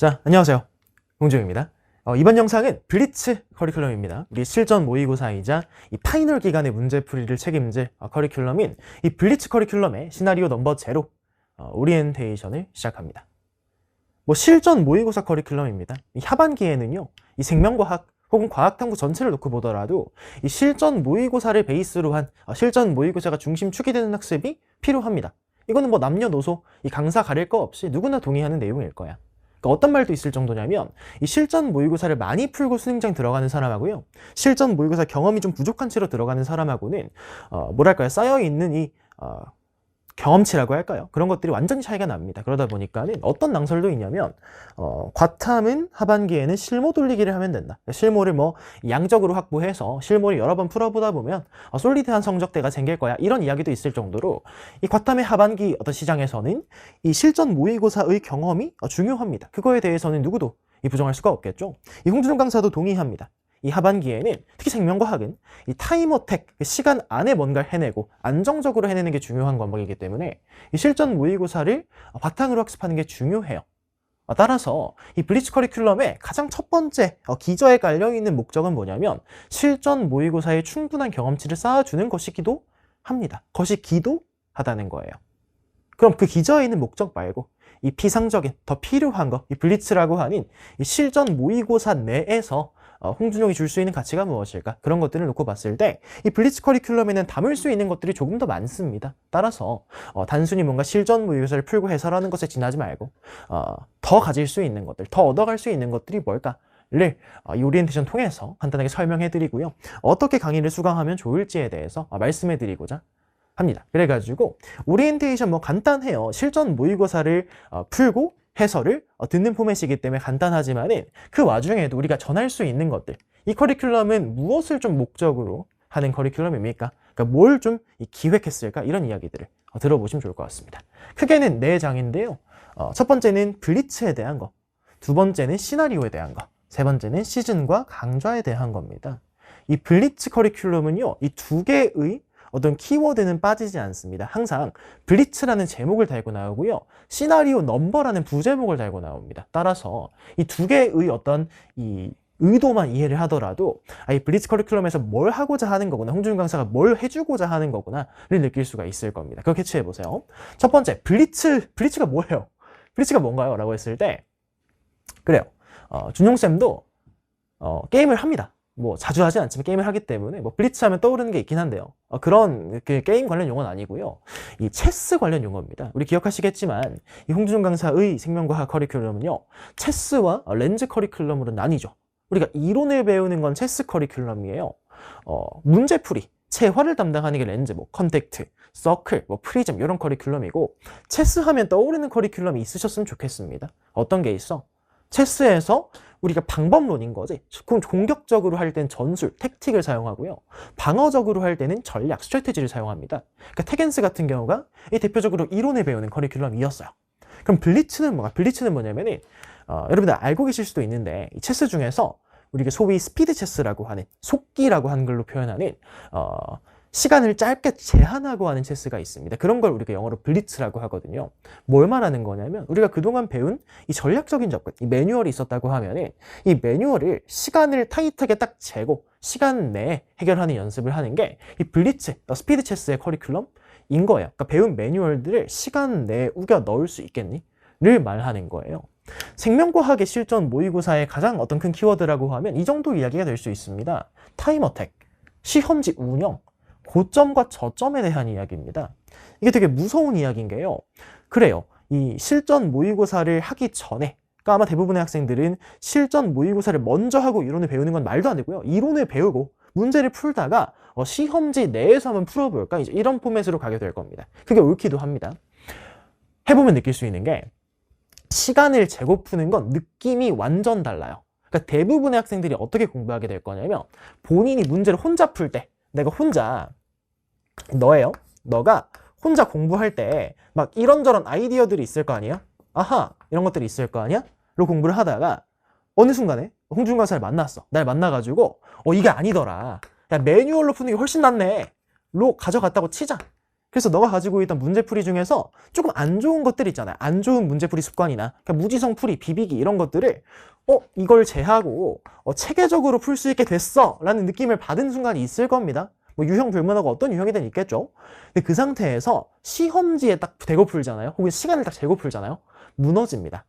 자, 안녕하세요. 홍준호입니다. 이번 영상은 블리츠 커리큘럼입니다. 우리 실전 모의고사이자 이 파이널 기간의 문제풀이를 책임질 커리큘럼인 이 블리츠 커리큘럼의 시나리오 넘버 제로 오리엔테이션을 시작합니다. 실전 모의고사 커리큘럼입니다. 이 하반기에는요, 이 생명과학 혹은 과학탐구 전체를 놓고 보더라도 이 실전 모의고사를 베이스로 한 실전 모의고사가 중심축이 되는 학습이 필요합니다. 이거는 남녀노소, 이 강사 가릴 거 없이 누구나 동의하는 내용일 거야. 그러니까 어떤 말도 있을 정도냐면 이 실전 모의고사를 많이 풀고 수능장 들어가는 사람하고요, 실전 모의고사 경험이 좀 부족한 채로 들어가는 사람하고는 뭐랄까요, 쌓여있는 이 경험치라고 할까요? 그런 것들이 완전히 차이가 납니다. 그러다 보니까는 어떤 낭설도 있냐면 과탐은 하반기에는 실무 돌리기를 하면 된다. 실무를 양적으로 확보해서 실무를 여러 번 풀어보다 보면 솔리드한 성적대가 생길 거야, 이런 이야기도 있을 정도로 이 과탐의 하반기 어떤 시장에서는 이 실전 모의고사의 경험이 중요합니다. 그거에 대해서는 누구도 부정할 수가 없겠죠. 이 홍준호 강사도 동의합니다. 이 하반기에는 특히 생명과학은 이 타임어택, 시간 안에 뭔가를 해내고 안정적으로 해내는 게 중요한 과목이기 때문에 이 실전 모의고사를 바탕으로 학습하는 게 중요해요. 따라서 이 블리츠 커리큘럼의 가장 첫 번째 기저에 깔려있는 목적은 뭐냐면 실전 모의고사에 충분한 경험치를 쌓아주는 것이기도 합니다. 것이 기도하다는 거예요. 그럼 그 기저에 있는 목적 말고 이 피상적인 더 필요한 거, 이 블리츠라고 하는 이 실전 모의고사 내에서 홍준용이 줄 수 있는 가치가 무엇일까? 그런 것들을 놓고 봤을 때 이 블리츠 커리큘럼에는 담을 수 있는 것들이 조금 더 많습니다. 따라서 단순히 뭔가 실전 모의고사를 풀고 해설하는 것에 지나지 말고 더 가질 수 있는 것들, 더 얻어갈 수 있는 것들이 뭘까를 이 오리엔테이션 통해서 간단하게 설명해드리고요, 어떻게 강의를 수강하면 좋을지에 대해서 말씀해드리고자 합니다. 그래가지고 오리엔테이션 간단해요. 실전 모의고사를 풀고 해설을 듣는 포맷이기 때문에 간단하지만은 그 와중에도 우리가 전할 수 있는 것들, 이 커리큘럼은 무엇을 좀 목적으로 하는 커리큘럼입니까? 그러니까 뭘 좀 기획했을까? 이런 이야기들을 들어보시면 좋을 것 같습니다. 크게는 4장인데요. 첫 번째는 블리츠에 대한 거, 두 번째는 시나리오에 대한 거, 세 번째는 시즌과 강좌에 대한 겁니다. 이 블리츠 커리큘럼은요, 이 두 개의 어떤 키워드는 빠지지 않습니다. 항상 블리츠라는 제목을 달고 나오고요, 시나리오 넘버라는 부제목을 달고 나옵니다. 따라서 이 두 개의 어떤 이 의도만 이해를 하더라도 이 블리츠 커리큘럼에서 뭘 하고자 하는 거구나, 홍준호 강사가 뭘 해주고자 하는 거구나를 느낄 수가 있을 겁니다. 그렇게 캐치해보세요. 첫 번째, 블리츠가 뭐예요? 블리츠가 뭔가요? 라고 했을 때, 그래요, 준용쌤도 게임을 합니다. 자주 하지 않지만 게임을 하기 때문에 블리츠 하면 떠오르는 게 있긴 한데요, 그런 게임 관련 용어는 아니고요, 이 체스 관련 용어입니다. 우리 기억하시겠지만 이 홍준호 강사의 생명과학 커리큘럼은요, 체스와 렌즈 커리큘럼으로 나뉘죠. 우리가 이론을 배우는 건 체스 커리큘럼이에요. 문제풀이, 체화를 담당하는 게 렌즈, 컨택트, 서클, 프리즘 이런 커리큘럼이고, 체스 하면 떠오르는 커리큘럼이 있으셨으면 좋겠습니다. 어떤 게 있어? 체스에서 우리가 방법론인 거지. 공격적으로 할 때는 전술, 택틱을 사용하고요, 방어적으로 할 때는 전략, 스트래티지를 사용합니다. 그러니까 테겐스 같은 경우가 이 대표적으로 이론을 배우는 커리큘럼이었어요. 그럼 블리츠는 블리츠는 뭐냐면은 여러분들 알고 계실 수도 있는데, 이 체스 중에서 우리가 소위 스피드 체스라고 하는, 속기라고 한글로 표현하는 시간을 짧게 제한하고 하는 체스가 있습니다. 그런 걸 우리가 영어로 블리츠라고 하거든요. 뭘 말하는 거냐면 우리가 그동안 배운 이 전략적인 접근, 이 매뉴얼이 있었다고 하면은 이 매뉴얼을 시간을 타이트하게 딱 재고 시간 내에 해결하는 연습을 하는 게 이 블리츠, 스피드 체스의 커리큘럼인 거예요. 그러니까 배운 매뉴얼들을 시간 내에 우겨 넣을 수 있겠니? 를 말하는 거예요. 생명과학의 실전 모의고사의 가장 어떤 큰 키워드라고 하면 이 정도 이야기가 될 수 있습니다. 타임 어택, 시험지 운영, 고점과 저점에 대한 이야기입니다. 이게 되게 무서운 이야기인 게요, 그래요, 이 실전 모의고사를 하기 전에, 그러니까 아마 대부분의 학생들은 실전 모의고사를 먼저 하고 이론을 배우는 건 말도 안 되고요, 이론을 배우고 문제를 풀다가 시험지 내에서 한번 풀어볼까, 이제 이런 포맷으로 가게 될 겁니다. 그게 옳기도 합니다. 해보면 느낄 수 있는 게 시간을 재고 푸는 건 느낌이 완전 달라요. 그러니까 대부분의 학생들이 어떻게 공부하게 될 거냐면, 본인이 문제를 혼자 풀 때, 내가 혼자, 너가 혼자 공부할 때 이런저런 아이디어들이 있을 거 아니야? 아하, 이런 것들이 있을 거 아니야? 로 공부를 하다가 어느 순간에 홍준호 강사를 만났어. 날 만나가지고 이게 아니더라, 야 매뉴얼로 푸는 게 훨씬 낫네 로 가져갔다고 치자. 그래서 너가 가지고 있던 문제풀이 중에서 조금 안 좋은 것들 있잖아요. 안 좋은 문제풀이 습관이나 그러니까 무지성 풀이, 비비기 이런 것들을 이걸 제하고 체계적으로 풀 수 있게 됐어 라는 느낌을 받은 순간이 있을 겁니다. 뭐 유형 불문하고 어떤 유형이든 있겠죠. 근데 그 상태에서 시험지에 딱 대고 풀잖아요. 혹은 시간을 딱 재고 풀잖아요. 무너집니다.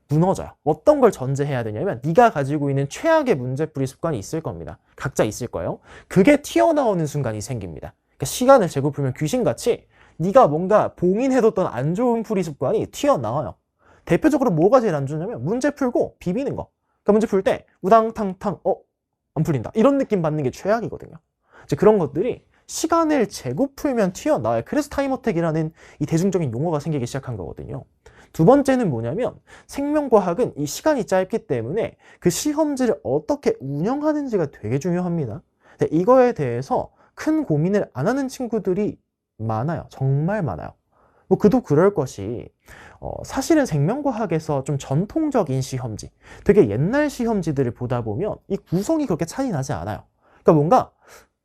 무너져요. 어떤 걸 전제해야 되냐면 네가 가지고 있는 최악의 문제풀이 습관이 있을 겁니다. 각자 있을 거예요. 그게 튀어나오는 순간이 생깁니다. 그러니까 시간을 재고 풀면 귀신같이 네가 뭔가 봉인해뒀던 안 좋은 풀이 습관이 튀어나와요. 대표적으로 뭐가 제일 안 좋냐면 문제 풀고 비비는 거. 그러니까 문제 풀 때 우당탕탕 안 풀린다. 이런 느낌 받는 게 최악이거든요. 이제 그런 것들이 시간을 재고 풀면 튀어나와요. 그래서 타임어택이라는 이 대중적인 용어가 생기기 시작한 거거든요. 두 번째는 뭐냐면 생명과학은 이 시간이 짧기 때문에 그 시험지를 어떻게 운영하는지가 되게 중요합니다. 근데 이거에 대해서 큰 고민을 안 하는 친구들이 많아요. 정말 많아요. 뭐 그도 그럴 것이 사실은 생명과학에서 좀 전통적인 시험지, 되게 옛날 시험지들을 보다 보면 이 구성이 그렇게 차이 나지 않아요. 그러니까 뭔가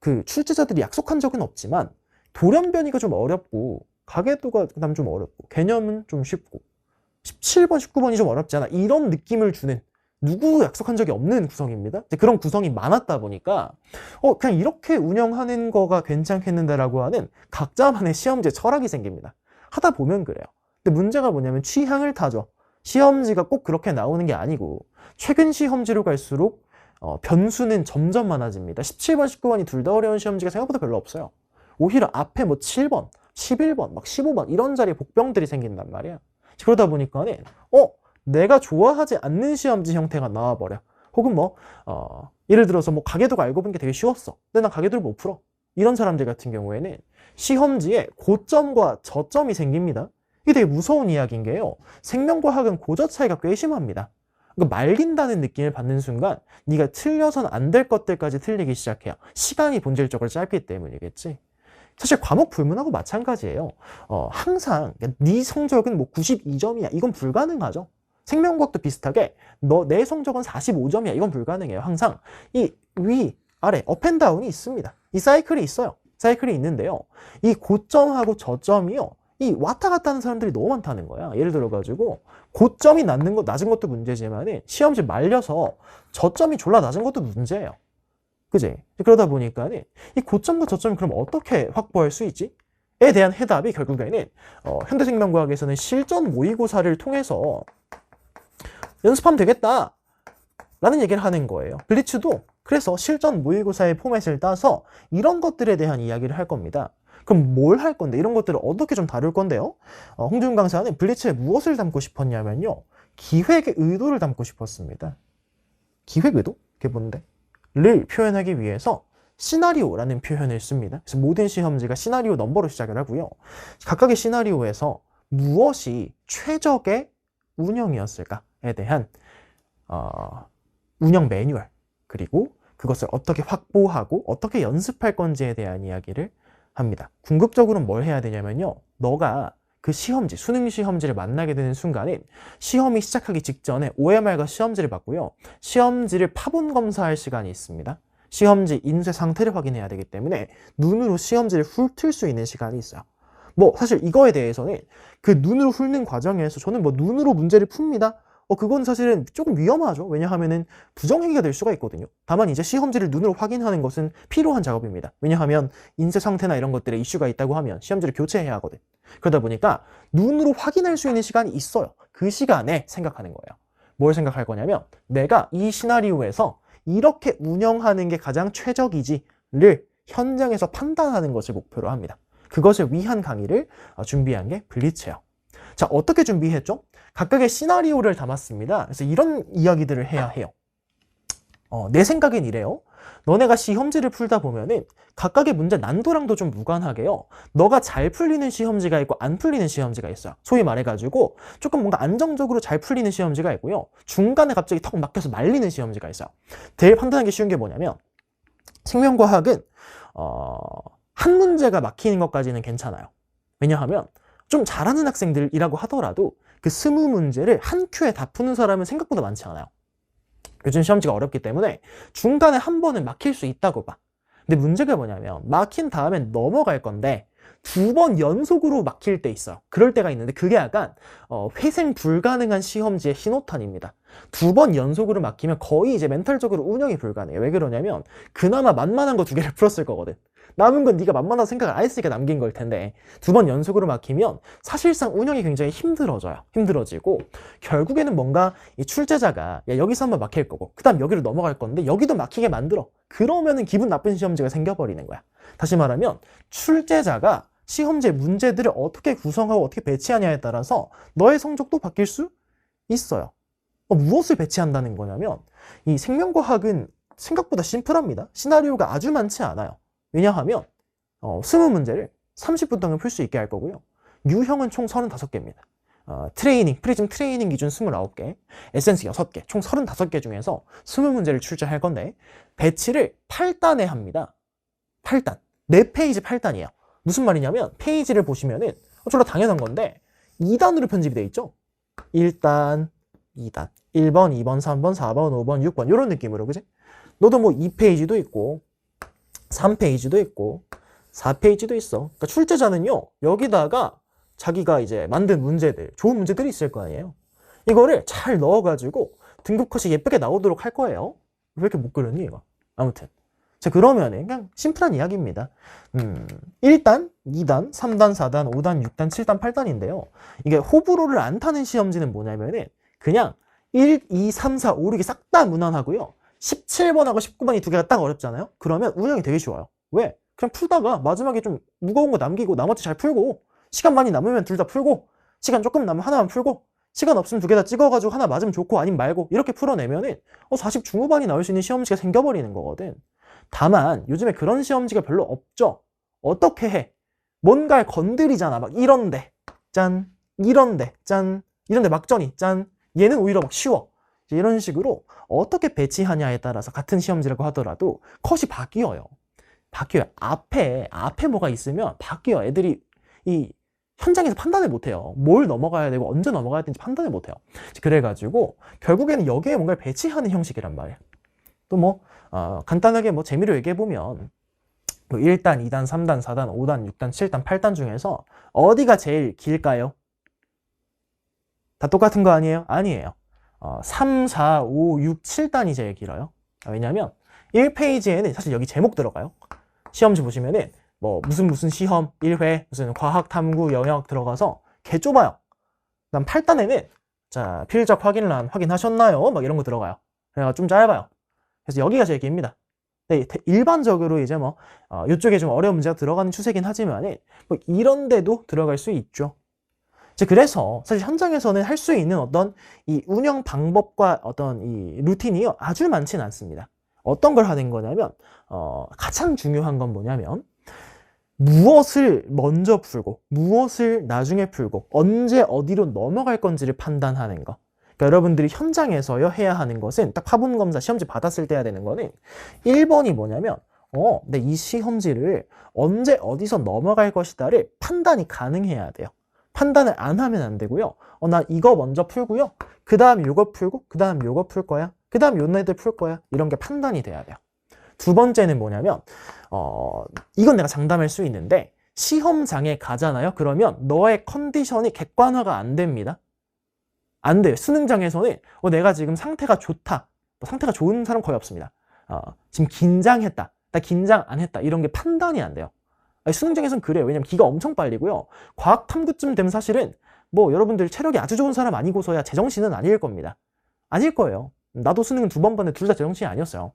그 출제자들이 약속한 적은 없지만 돌연변이가 좀 어렵고 가계도가 그다음 좀 어렵고 개념은 좀 쉽고 17번, 19번이 좀 어렵지 않아 이런 느낌을 주는 누구도 약속한 적이 없는 구성입니다. 그런 구성이 많았다 보니까 그냥 이렇게 운영하는 거가 괜찮겠는데라고 하는 각자만의 시험지 철학이 생깁니다. 하다 보면 그래요. 근데 문제가 뭐냐면 취향을 타죠. 시험지가 꼭 그렇게 나오는 게 아니고 최근 시험지로 갈수록 변수는 점점 많아집니다. 17번, 19번이 둘 다 어려운 시험지가 생각보다 별로 없어요. 오히려 앞에 뭐 7번, 11번, 막 15번 이런 자리에 복병들이 생긴단 말이야. 그러다 보니까는 내가 좋아하지 않는 시험지 형태가 나와버려. 혹은 예를 들어서 뭐 가계도가 알고 보는 게 되게 쉬웠어. 근데 난 가계도를 못 풀어. 이런 사람들 같은 경우에는 시험지에 고점과 저점이 생깁니다. 이게 되게 무서운 이야기인 게요. 생명과학은 고저 차이가 꽤 심합니다. 그러니까 말린다는 느낌을 받는 순간 네가 틀려서는 안 될 것들까지 틀리기 시작해요. 시간이 본질적으로 짧기 때문이겠지. 사실 과목 불문하고 마찬가지예요. 항상 네 성적은 뭐 92점이야. 이건 불가능하죠. 생명과학도 비슷하게 내 성적은 45점이야. 이건 불가능해요. 항상 이 위, 아래, 업앤다운이 있습니다. 이 사이클이 있어요. 사이클이 있는데요. 이 고점하고 저점이요. 이 왔다 갔다 하는 사람들이 너무 많다는 거야. 예를 들어가지고 고점이 낮은 것도 문제지만 시험지 말려서 저점이 졸라 낮은 것도 문제예요. 그지? 그러다 보니까는 이 고점과 저점을 그럼 어떻게 확보할 수 있지? 에 대한 해답이 결국에는 현대생명과학에서는 실전 모의고사를 통해서 연습하면 되겠다 라는 얘기를 하는 거예요. 블리츠도 그래서 실전 모의고사의 포맷을 따서 이런 것들에 대한 이야기를 할 겁니다. 그럼 뭘 할 건데 이런 것들을 어떻게 좀 다룰 건데요? 홍준 강사는 블리츠에 무엇을 담고 싶었냐면요. 기획의 의도를 담고 싶었습니다. 기획 의도? 그게 뭔데? 를 표현하기 위해서 시나리오라는 표현을 씁니다. 그래서 모든 시험지가 시나리오 넘버로 시작을 하고요. 각각의 시나리오에서 무엇이 최적의 운영이었을까에 대한 운영 매뉴얼 그리고 그것을 어떻게 확보하고 어떻게 연습할 건지에 대한 이야기를 합니다. 궁극적으로는 뭘 해야 되냐면요. 너가 그 시험지, 수능 시험지를 만나게 되는 순간에 시험이 시작하기 직전에 OMR과 시험지를 받고요. 시험지를 파본 검사할 시간이 있습니다. 시험지 인쇄 상태를 확인해야 되기 때문에 눈으로 시험지를 훑을 수 있는 시간이 있어요. 뭐 사실 이거에 대해서는 그 눈으로 훑는 과정에서 저는 뭐 눈으로 문제를 풉니다. 그건 사실은 조금 위험하죠. 왜냐하면은 부정행위가 될 수가 있거든요. 다만 이제 시험지를 눈으로 확인하는 것은 필요한 작업입니다. 왜냐하면 인쇄 상태나 이런 것들에 이슈가 있다고 하면 시험지를 교체해야 하거든. 그러다 보니까 눈으로 확인할 수 있는 시간이 있어요. 그 시간에 생각하는 거예요. 뭘 생각할 거냐면 내가 이 시나리오에서 이렇게 운영하는 게 가장 최적이지를 현장에서 판단하는 것을 목표로 합니다. 그것을 위한 강의를 준비한 게 블리츠예요. 자, 어떻게 준비했죠? 각각의 시나리오를 담았습니다. 그래서 이런 이야기들을 해야 해요. 내 생각엔 이래요. 너네가 시험지를 풀다 보면은 각각의 문제 난도랑도 좀 무관하게요. 너가 잘 풀리는 시험지가 있고 안 풀리는 시험지가 있어요. 소위 말해가지고 조금 뭔가 안정적으로 잘 풀리는 시험지가 있고요. 중간에 갑자기 턱 막혀서 말리는 시험지가 있어요. 제일 판단하기 쉬운 게 뭐냐면 생명과학은 한 문제가 막히는 것까지는 괜찮아요. 왜냐하면 좀 잘하는 학생들이라고 하더라도 그 20문제를 한 큐에 다 푸는 사람은 생각보다 많지 않아요. 요즘 시험지가 어렵기 때문에 중간에 한 번은 막힐 수 있다고 봐. 근데 문제가 뭐냐면 막힌 다음엔 넘어갈 건데 두 번 연속으로 막힐 때 있어요. 그럴 때가 있는데 그게 약간 회생 불가능한 시험지의 신호탄입니다. 두 번 연속으로 막히면 거의 이제 멘탈적으로 운영이 불가능해요. 왜 그러냐면 그나마 만만한 거 두 개를 풀었을 거거든. 남은 건 네가 만만한 생각을 안 했으니까 남긴 걸 텐데 두 번 연속으로 막히면 사실상 운영이 굉장히 힘들어지고 결국에는 뭔가 이 출제자가 야, 여기서 한번 막힐 거고 그 다음 여기로 넘어갈 건데 여기도 막히게 만들어. 그러면은 기분 나쁜 시험지가 생겨버리는 거야. 다시 말하면 출제자가 시험지 문제들을 어떻게 구성하고 어떻게 배치하냐에 따라서 너의 성적도 바뀔 수 있어요. 무엇을 배치한다는 거냐면 이 생명과학은 생각보다 심플합니다. 시나리오가 아주 많지 않아요. 왜냐하면 20문제를 30분 동안 풀 수 있게 할 거고요. 유형은 총 35개입니다. 프리즘 트레이닝 기준 29개, 에센스 6개, 총 35개 중에서 20문제를 출제할 건데 배치를 8단에 합니다. 8단. 4페이지 8단이에요. 무슨 말이냐면 페이지를 보시면은 졸라 당연한 건데 2단으로 편집이 돼 있죠. 1단, 2단, 1번, 2번, 3번, 4번, 5번, 6번 이런 느낌으로 그지? 너도 뭐 2페이지도 있고 3페이지도 있고 4페이지도 있어. 그러니까 출제자는요 여기다가 자기가 이제 만든 문제들, 좋은 문제들이 있을 거 아니에요. 이거를 잘 넣어가지고 등급 컷이 예쁘게 나오도록 할 거예요. 왜 이렇게 못 그렸니 이거? 아무튼 자 그러면은 그냥 심플한 이야기입니다. 1단, 2단, 3단, 4단, 5단, 6단, 7단, 8단인데요. 이게 호불호를 안 타는 시험지는 뭐냐면은 그냥 1, 2, 3, 4, 5, 6이 싹 다 무난하고요. 17번하고 19번이 두 개가 딱 어렵잖아요. 그러면 운영이 되게 쉬워요. 왜? 그냥 풀다가 마지막에 좀 무거운 거 남기고 나머지 잘 풀고 시간 많이 남으면 둘 다 풀고 시간 조금 남으면 하나만 풀고 시간 없으면 두 개 다 찍어가지고 하나 맞으면 좋고 아니면 말고 이렇게 풀어내면은 40 중후반이 나올 수 있는 시험지가 생겨버리는 거거든. 다만 요즘에 그런 시험지가 별로 없죠. 어떻게 해? 뭔가를 건드리잖아. 막 이런데 짠, 이런데 짠, 이런데 막전이 짠. 얘는 오히려 막 쉬워. 이런 식으로 어떻게 배치하냐에 따라서 같은 시험지라고 하더라도 컷이 바뀌어요. 앞에 뭐가 있으면 바뀌어. 애들이 이 현장에서 판단을 못해요. 뭘 넘어가야 되고 언제 넘어가야 되는지 판단을 못해요. 그래가지고 결국에는 여기에 뭔가를 배치하는 형식이란 말이에요. 또 뭐 간단하게 뭐 재미로 얘기해보면 1단, 2단, 3단, 4단, 5단, 6단, 7단, 8단 중에서 어디가 제일 길까요? 다 똑같은 거 아니에요? 아니에요. 3, 4, 5, 6, 7단이 제일 길어요. 왜냐면 1페이지에는 사실 여기 제목 들어가요. 시험지 보시면은 뭐 무슨 시험 1회 무슨 과학 탐구 영역 들어가서 개 좁아요. 그다음 8단에는 자 필적 확인란 확인하셨나요? 막 이런 거 들어가요. 그래가 좀 짧아요. 그래서 여기가 제일 깁니다. 네, 일반적으로 이제 뭐 이쪽에 좀 어려운 문제가 들어가는 추세긴 하지만 뭐 이런 데도 들어갈 수 있죠. 그래서 사실 현장에서는 할 수 있는 어떤 이 운영 방법과 어떤 이 루틴이 아주 많지는 않습니다. 어떤 걸 하는 거냐면 가장 중요한 건 뭐냐면 무엇을 먼저 풀고 무엇을 나중에 풀고 언제 어디로 넘어갈 건지를 판단하는 거. 그러니까 여러분들이 현장에서요 해야 하는 것은 딱 파본검사 시험지 받았을 때 해야 되는 거는 1번이 뭐냐면 내 이 시험지를 언제 어디서 넘어갈 것이다를 판단이 가능해야 돼요. 판단을 안 하면 안 되고요. 나 이거 먼저 풀고요. 그 다음 요거 풀고 그 다음 요거 풀 거야. 그 다음 요 애들 풀 거야. 이런 게 판단이 돼야 돼요. 두 번째는 뭐냐면 이건 내가 장담할 수 있는데 시험장에 가잖아요. 그러면 너의 컨디션이 객관화가 안 됩니다. 안 돼요. 수능장에서는 내가 지금 상태가 좋다. 상태가 좋은 사람 거의 없습니다. 지금 긴장했다. 나 긴장 안 했다. 이런 게 판단이 안 돼요. 수능장에서는 그래요. 왜냐면 기가 엄청 빨리고요. 과학 탐구쯤 되면 사실은 뭐 여러분들 체력이 아주 좋은 사람 아니고서야 제정신은 아닐 겁니다. 아닐 거예요. 나도 수능은 2번 봤는데 둘 다 제정신이 아니었어요.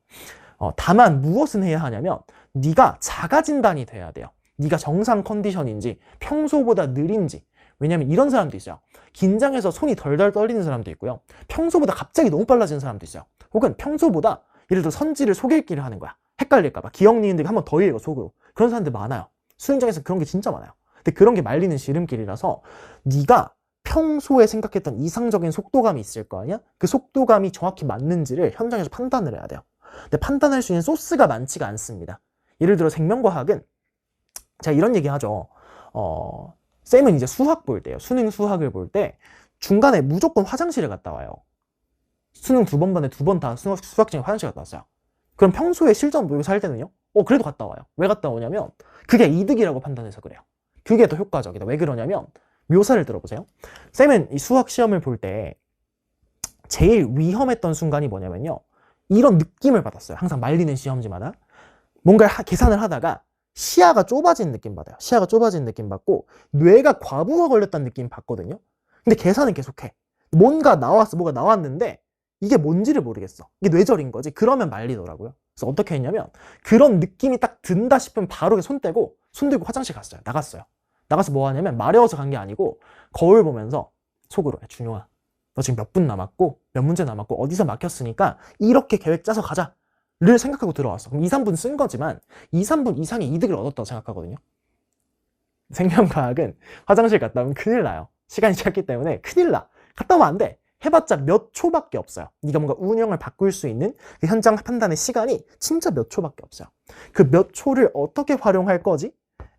다만 무엇은 해야 하냐면 네가 자가진단이 돼야 돼요. 네가 정상 컨디션인지 평소보다 느린지. 왜냐면 이런 사람도 있어요. 긴장해서 손이 덜덜 떨리는 사람도 있고요. 평소보다 갑자기 너무 빨라지는 사람도 있어요. 혹은 평소보다 예를 들어 선지를 속읽기를 하는 거야. 헷갈릴까봐 기억 니은들이 한 번 더 읽어 속으로. 그런 사람들 많아요. 수능장에서 그런 게 진짜 많아요. 근데 그런 게 말리는 지름길이라서 네가 평소에 생각했던 이상적인 속도감이 있을 거 아니야? 그 속도감이 정확히 맞는지를 현장에서 판단을 해야 돼요. 근데 판단할 수 있는 소스가 많지가 않습니다. 예를 들어 생명과학은 제가 이런 얘기 하죠. 쌤은 이제 수학 볼 때요. 수능 수학을 볼 때 중간에 무조건 화장실에 갔다 와요. 수능 2번 반에 2번 다 수학장에 화장실 갔다 왔어요. 그럼 평소에 실전 모의고사 할 때는요? 그래도 갔다 와요. 왜 갔다 오냐면 그게 이득이라고 판단해서 그래요. 그게 더 효과적이다. 왜 그러냐면 묘사를 들어보세요. 쌤은 이 수학 시험을 볼 때 제일 위험했던 순간이 뭐냐면요. 이런 느낌을 받았어요. 항상 말리는 시험지마다. 뭔가를 계산을 하다가 시야가 좁아진 느낌 받아요. 시야가 좁아진 느낌 받고 뇌가 과부하 걸렸다는 느낌 받거든요. 근데 계산은 계속해. 뭐가 나왔는데 이게 뭔지를 모르겠어. 이게 뇌절인 거지. 그러면 말리더라고요. 그래서 어떻게 했냐면 그런 느낌이 딱 든다 싶으면 바로 손 들고 화장실 갔어요. 나가서 뭐 하냐면 마려워서 간 게 아니고 거울 보면서 속으로 야, 준용아 너 지금 몇 분 남았고 몇 문제 남았고 어디서 막혔으니까 이렇게 계획 짜서 가자 를 생각하고 들어왔어. 그럼 2, 3분 쓴 거지만 2, 3분 이상의 이득을 얻었다고 생각하거든요. 생명과학은 화장실 갔다 오면 큰일 나요. 시간이 짧기 때문에 큰일 나. 갔다 오면 안 돼. 해봤자 몇 초밖에 없어요. 네가 뭔가 운영을 바꿀 수 있는 그 현장 판단의 시간이 진짜 몇 초밖에 없어요. 그 몇 초를 어떻게 활용할 거지에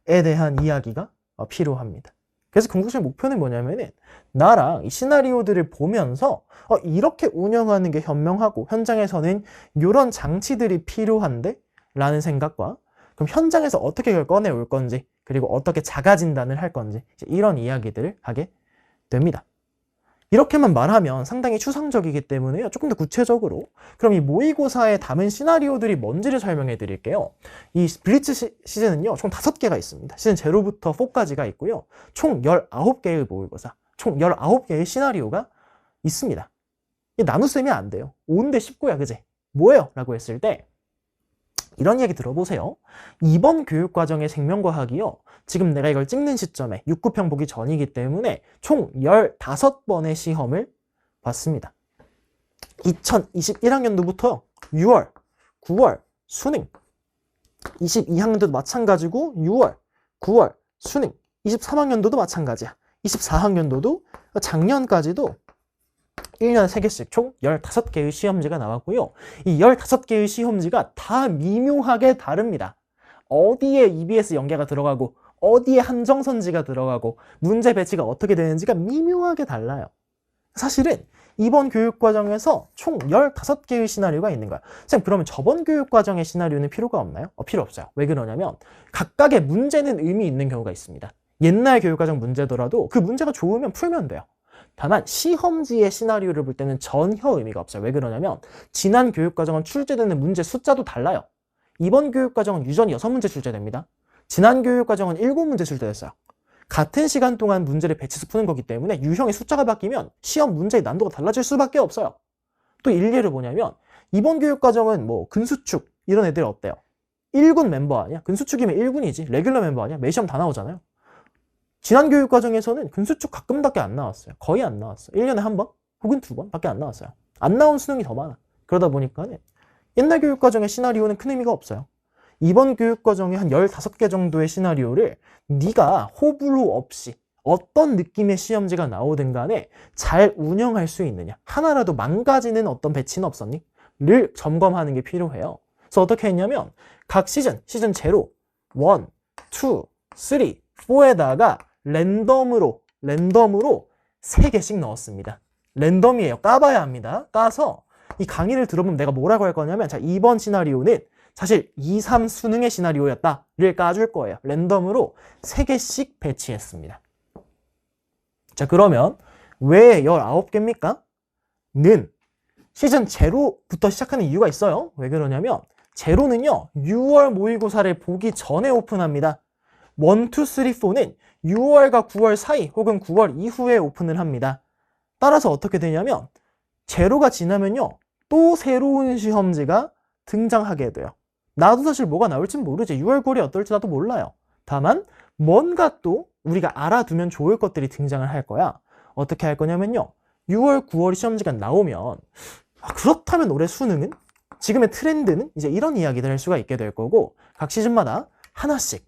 대한 이야기가 필요합니다. 그래서 궁극적 목표는 뭐냐면은 나랑 이 시나리오들을 보면서 이렇게 운영하는 게 현명하고 현장에서는 이런 장치들이 필요한데? 라는 생각과 그럼 현장에서 어떻게 그걸 꺼내올 건지 그리고 어떻게 자가 진단을 할 건지 이런 이야기들을 하게 됩니다. 이렇게만 말하면 상당히 추상적이기 때문에요. 조금 더 구체적으로 그럼 이 모의고사에 담은 시나리오들이 뭔지를 설명해 드릴게요. 이 블리츠 시즌은요. 총 5개가 있습니다. 시즌 0부터 4까지가 있고요. 총 19개의 모의고사, 총 19개의 시나리오가 있습니다. 나눗셈이 안 돼요. 5인데 19야 그지? 뭐예요? 라고 했을 때 이런 이야기 들어보세요. 이번 교육과정의 생명과학이요. 지금 내가 이걸 찍는 시점에 6급형 보기 전이기 때문에 총 15번의 시험을 봤습니다. 2021학년도부터 6월, 9월 수능, 22학년도도 마찬가지고 6월, 9월 수능, 23학년도도 마찬가지야. 24학년도도 작년까지도 1년에 3개씩 총 15개의 시험지가 나왔고요. 이 15개의 시험지가 다 미묘하게 다릅니다. 어디에 EBS 연계가 들어가고 어디에 한정선지가 들어가고 문제 배치가 어떻게 되는지가 미묘하게 달라요. 사실은 이번 교육과정에서 총 15개의 시나리오가 있는 거야. 쌤 그러면 저번 교육과정의 시나리오는 필요가 없나요? 필요 없어요. 왜 그러냐면 각각의 문제는 의미 있는 경우가 있습니다. 옛날 교육과정 문제더라도 그 문제가 좋으면 풀면 돼요. 다만 시험지의 시나리오를 볼 때는 전혀 의미가 없어요. 왜 그러냐면 지난 교육과정은 출제되는 문제 숫자도 달라요. 이번 교육과정은 유전이 6문제 출제됩니다. 지난 교육과정은 7문제 출제됐어요. 같은 시간 동안 문제를 배치해서 푸는 거기 때문에 유형의 숫자가 바뀌면 시험 문제의 난도가 달라질 수밖에 없어요. 또 일례를 보냐면 이번 교육과정은 뭐 근수축 이런 애들 어때요? 1군 멤버 아니야? 근수축이면 1군이지. 레귤러 멤버 아니야? 매 시험 다 나오잖아요. 지난 교육과정에서는 근수축 가끔밖에 안 나왔어요. 거의 안 나왔어요. 1년에 한 번 혹은 2번 밖에 안 나왔어요. 안 나온 수능이 더 많아. 그러다 보니까 옛날 교육과정의 시나리오는 큰 의미가 없어요. 이번 교육과정의 한 15개 정도의 시나리오를 네가 호불호 없이 어떤 느낌의 시험지가 나오든 간에 잘 운영할 수 있느냐, 하나라도 망가지는 어떤 배치는 없었니? 를 점검하는 게 필요해요. 그래서 어떻게 했냐면 각 시즌 0, 1, 2, 3, 4에다가 랜덤으로 3개씩 넣었습니다. 랜덤이에요. 까봐야 합니다. 까서 이 강의를 들어보면 내가 뭐라고 할 거냐면 자, 이번 시나리오는 사실 2, 3 수능의 시나리오였다를 까줄 거예요. 랜덤으로 3개씩 배치했습니다. 자, 그러면 왜 19개입니까? 는 시즌 0부터 시작하는 이유가 있어요. 왜 그러냐면 제로는요 6월 모의고사를 보기 전에 오픈합니다. 1, 2, 3, 4는 6월과 9월 사이 혹은 9월 이후에 오픈을 합니다. 따라서 어떻게 되냐면 제로가 지나면요 또 새로운 시험지가 등장하게 돼요. 나도 사실 뭐가 나올진 모르지. 6월, 9월이 어떨지 나도 몰라요. 다만 뭔가 또 우리가 알아두면 좋을 것들이 등장을 할 거야. 어떻게 할 거냐면요 6월, 9월 시험지가 나오면 그렇다면 올해 수능은? 지금의 트렌드는? 이제 이런 이야기를 할 수가 있게 될 거고 각 시즌마다 하나씩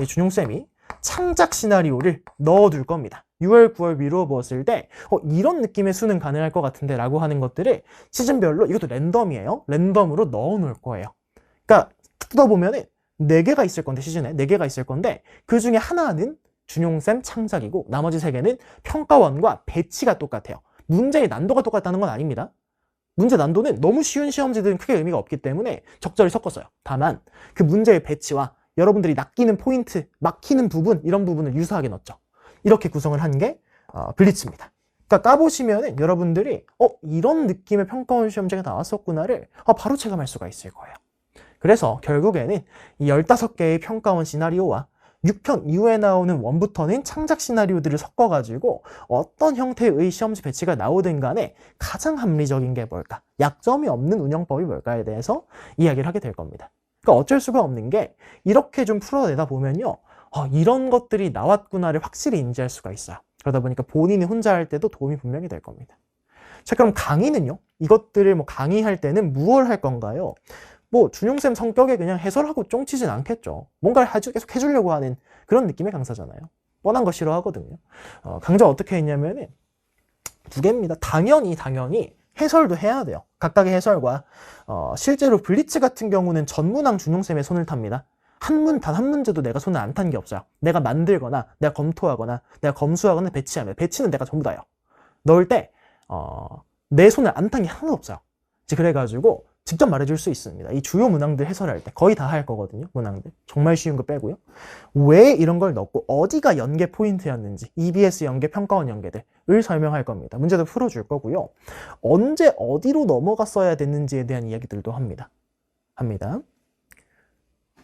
준용쌤이 창작 시나리오를 넣어둘 겁니다. 6월, 9월 미루어 보았을 때 이런 느낌의 수능 가능할 것 같은데 라고 하는 것들을 시즌별로 이것도 랜덤이에요. 랜덤으로 넣어 놓을 거예요. 그러니까 뜯어보면은 4개가 있을 건데 시즌에 4개가 있을 건데 그 중에 하나는 준용쌤 창작이고 나머지 3개는 평가원과 배치가 똑같아요. 문제의 난도가 똑같다는 건 아닙니다. 문제 난도는 너무 쉬운 시험지들은 크게 의미가 없기 때문에 적절히 섞었어요. 다만 그 문제의 배치와 여러분들이 낚이는 포인트, 막히는 부분, 이런 부분을 유사하게 넣었죠. 이렇게 구성을 한 게 블리츠입니다. 그러니까 까보시면은 여러분들이 이런 느낌의 평가원 시험지가 나왔었구나를 바로 체감할 수가 있을 거예요. 그래서 결국에는 이 15개의 평가원 시나리오와 6편 이후에 나오는 원부터는 창작 시나리오들을 섞어가지고 어떤 형태의 시험지 배치가 나오든 간에 가장 합리적인 게 뭘까? 약점이 없는 운영법이 뭘까에 대해서 이야기를 하게 될 겁니다. 그러니까 어쩔 수가 없는 게 이렇게 좀 풀어내다 보면요. 이런 것들이 나왔구나를 확실히 인지할 수가 있어요. 그러다 보니까 본인이 혼자 할 때도 도움이 분명히 될 겁니다. 자, 그럼 강의는요? 이것들을 강의할 때는 무엇을 할 건가요? 준용쌤 성격에 그냥 해설하고 쫑치진 않겠죠. 뭔가를 계속 해주려고 하는 그런 느낌의 강사잖아요. 뻔한 거 싫어하거든요. 강좌 어떻게 했냐면은 2개입니다. 당연히 해설도 해야 돼요. 각각의 해설과 실제로 블리츠 같은 경우는 전문항 준용쌤의 손을 탑니다. 단 한 문제도 내가 손을 안 탄 게 없어요. 내가 만들거나 내가 검토하거나 내가 검수하거나 배치하면 배치는 내가 전부 다요. 넣을 때 내 손을 안 탄 게 하나도 없어요. 그래가지고 직접 말해줄 수 있습니다. 이 주요 문항들 해설할 때 거의 다 할 거거든요. 문항들 정말 쉬운 거 빼고요. 왜 이런 걸 넣고 어디가 연계 포인트였는지 EBS 연계, 평가원 연계들을 설명할 겁니다. 문제도 풀어줄 거고요. 언제 어디로 넘어갔어야 됐는지에 대한 이야기들도 합니다.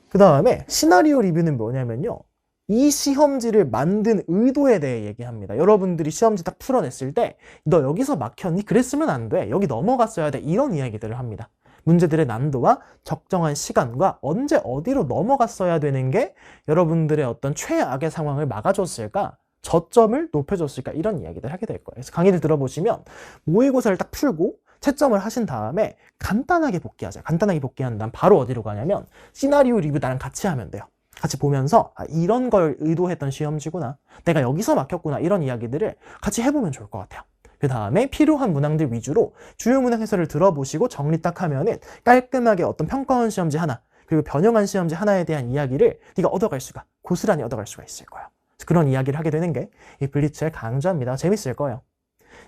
그 다음에 시나리오 리뷰는 뭐냐면요. 이 시험지를 만든 의도에 대해 얘기합니다. 여러분들이 시험지 딱 풀어냈을 때 너 여기서 막혔니? 그랬으면 안 돼. 여기 넘어갔어야 돼. 이런 이야기들을 합니다. 문제들의 난도와 적정한 시간과 언제 어디로 넘어갔어야 되는 게 여러분들의 어떤 최악의 상황을 막아줬을까? 저점을 높여줬을까? 이런 이야기를 하게 될 거예요. 그래서 강의를 들어보시면 모의고사를 딱 풀고 채점을 하신 다음에 간단하게 복귀하세요. 간단하게 복귀한 다음 바로 어디로 가냐면 시나리오 리뷰 나랑 같이 하면 돼요. 같이 보면서 이런 걸 의도했던 시험지구나. 내가 여기서 막혔구나. 이런 이야기들을 같이 해보면 좋을 것 같아요. 그 다음에 필요한 문항들 위주로 주요 문항 해설을 들어보시고 정리 딱 하면은 깔끔하게 어떤 평가원 시험지 하나 그리고 변형한 시험지 하나에 대한 이야기를 네가 고스란히 얻어갈 수가 있을 거야. 그런 이야기를 하게 되는 게 이 블리츠의 강좌입니다. 재밌을 거예요.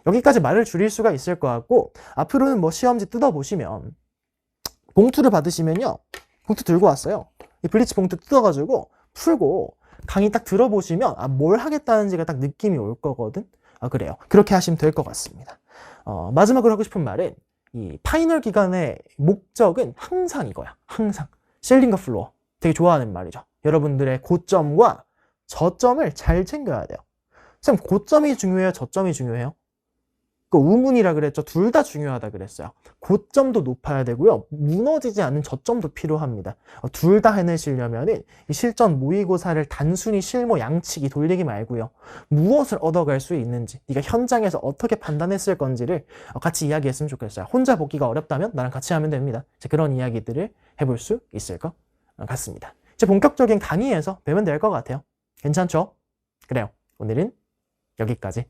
여기까지 말을 줄일 수가 있을 것 같고 앞으로는 시험지 뜯어보시면 봉투를 받으시면요. 봉투 들고 왔어요. 이 블리츠 봉투 뜯어가지고 풀고 강의 딱 들어보시면 뭘 하겠다는지가 딱 느낌이 올 거거든. 그래요. 그렇게 하시면 될 것 같습니다. 마지막으로 하고 싶은 말은 이 파이널 기간의 목적은 항상 이거야. 항상. 실링과 플로어. 되게 좋아하는 말이죠. 여러분들의 고점과 저점을 잘 챙겨야 돼요. 쌤, 고점이 중요해요? 저점이 중요해요? 그 우문이라 그랬죠. 둘 다 중요하다 그랬어요. 고점도 높아야 되고요. 무너지지 않는 저점도 필요합니다. 둘 다 해내시려면은 이 실전 모의고사를 단순히 실무 양치기 돌리기 말고요. 무엇을 얻어갈 수 있는지, 네가 현장에서 어떻게 판단했을 건지를 같이 이야기했으면 좋겠어요. 혼자 보기가 어렵다면 나랑 같이 하면 됩니다. 그런 이야기들을 해볼 수 있을 것 같습니다. 이제 본격적인 강의에서 배우면 될 것 같아요. 괜찮죠? 그래요. 오늘은 여기까지